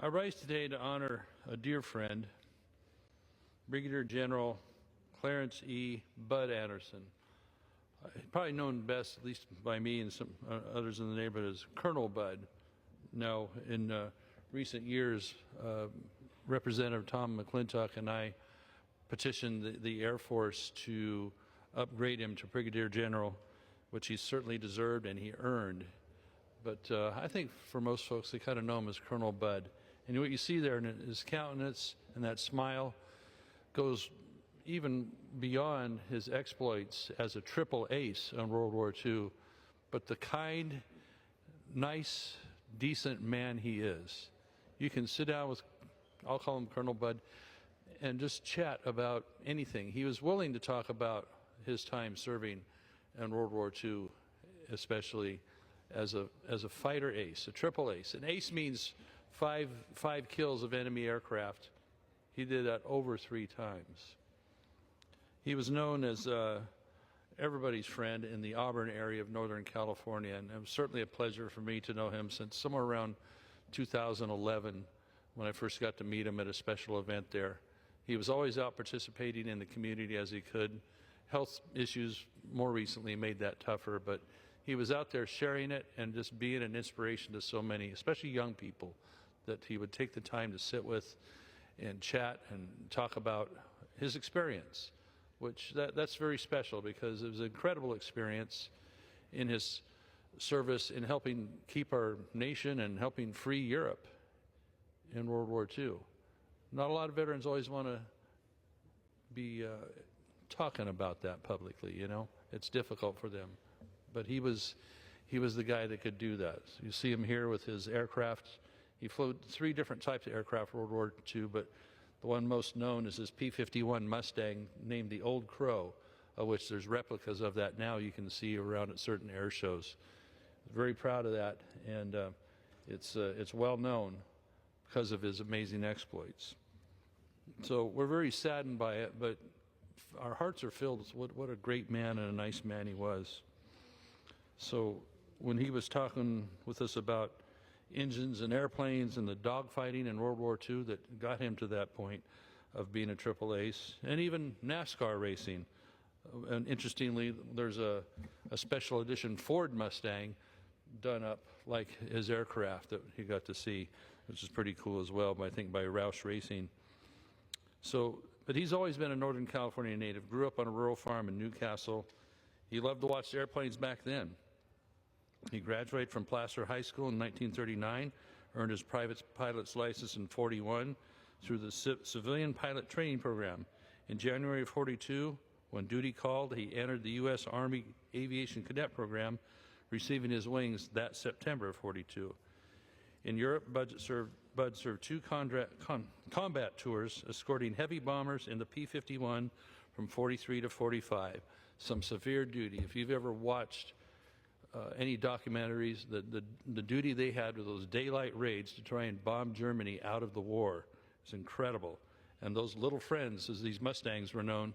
I rise today to honor a dear friend, Brigadier General Clarence E. Bud Anderson, probably known best, at least by me and some others in the neighborhood, as Colonel Bud. Now, in recent years, Representative Tom McClintock and I petitioned the Air Force to upgrade him to Brigadier General, which he certainly deserved and he earned. But I think for most folks, they kind of know him as Colonel Bud. And what you see there in his countenance and that smile goes even beyond his exploits as a triple ace in World War II, but the kind, nice, decent man he is. You can sit down with, I'll call him Colonel Bud, and just chat about anything. He was willing to talk about his time serving in World War II, especially as a fighter ace, a triple ace. An ace means five kills of enemy aircraft. He did that over 3 times. He was known as everybody's friend in the Auburn area of Northern California, and it was certainly a pleasure for me to know him since somewhere around 2011 when I first got to meet him at a special event there. He was always out participating in the community as he could. Health issues more recently made that tougher, but he was out there sharing it and just being an inspiration to so many, especially young people, that he would take the time to sit with and chat and talk about his experience, which that's very special because it was an incredible experience in his service in helping keep our nation and helping free Europe in World War II. Not a lot of veterans always want to be talking about that publicly, you know. It's difficult for them. But he was the guy that could do that. You see him here with his aircraft. He flew 3 different types of aircraft in World War II, but the one most known is his P-51 Mustang, named the Old Crow, of which there's replicas of that now you can see around at certain air shows. Very proud of that, and it's well known because of his amazing exploits. So we're very saddened by it, but our hearts are filled with what a great man and a nice man he was. So when he was talking with us about engines and airplanes and the dogfighting in World War II that got him to that point of being a triple ace, and even NASCAR racing. And interestingly, there's a special edition Ford Mustang done up like his aircraft that he got to see, which is pretty cool as well, I think by Roush Racing. So, but he's always been a Northern California native, grew up on a rural farm in Newcastle. He loved to watch the airplanes back then. He graduated from Placer High School in 1939, earned his private pilot's license in 1941 through the Civilian Pilot Training Program. In January of 1942, when duty called, he entered the U.S. Army Aviation Cadet Program, receiving his wings that September of 1942. In Europe, Bud served 2 combat tours, escorting heavy bombers in the P-51 from 1943 to 1945. Some severe duty. If you've ever watched any documentaries, the duty they had with those daylight raids to try and bomb Germany out of the war is incredible. And those little friends, as these Mustangs were known,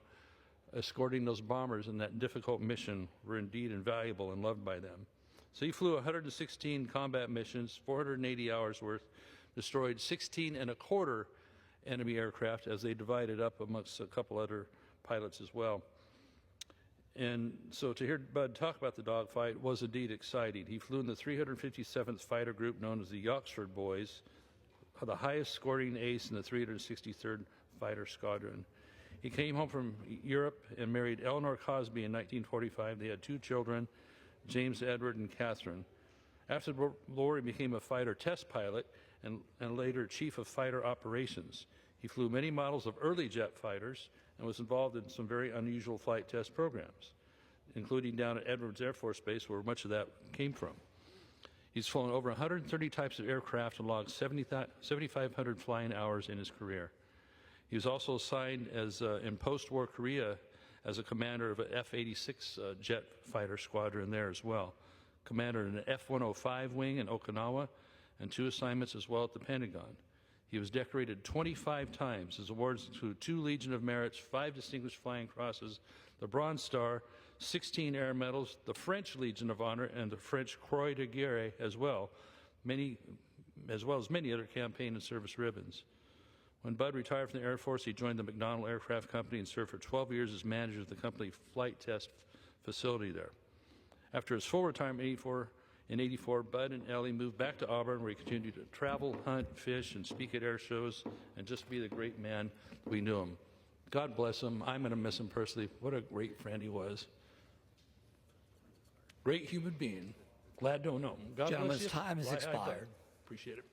escorting those bombers in that difficult mission were indeed invaluable and loved by them. So he flew 116 combat missions, 480 hours worth, destroyed 16 and a quarter enemy aircraft as they divided up amongst a couple other pilots as well. And so to hear Bud talk about the dogfight was indeed exciting. He flew in the 357th Fighter Group known as the Yoxford Boys, the highest scoring ace in the 363rd Fighter Squadron. He came home from Europe and married Eleanor Cosby in 1945. They had 2 children, James Edward and Catherine. After the war, he became a fighter test pilot and later chief of fighter operations. He flew many models of early jet fighters and was involved in some very unusual flight test programs, including down at Edwards Air Force Base, where much of that came from. He's flown over 130 types of aircraft and logged 7,500 flying hours in his career. He was also assigned as in post-war Korea as a commander of an F-86 jet fighter squadron there as well. Commander in an F-105 wing in Okinawa, and 2 assignments as well at the Pentagon. He was decorated 25 times. His awards include 2 Legion of Merits, 5 Distinguished Flying Crosses, the Bronze Star, 16 Air Medals, the French Legion of Honor, and the French Croix de Guerre as well. Many as well as many other campaign and service ribbons. When Bud retired from the Air Force, he joined the McDonnell Aircraft Company and served for 12 years as manager of the company flight test facility there. After his full retirement in 84, Bud and Ellie moved back to Auburn, where he continued to travel, hunt, fish, and speak at air shows, and just be the great man we knew him. God bless him. I'm going to miss him personally. What a great friend he was. Great human being. Glad to know him. God bless you. Gentleman's time has expired. Appreciate it.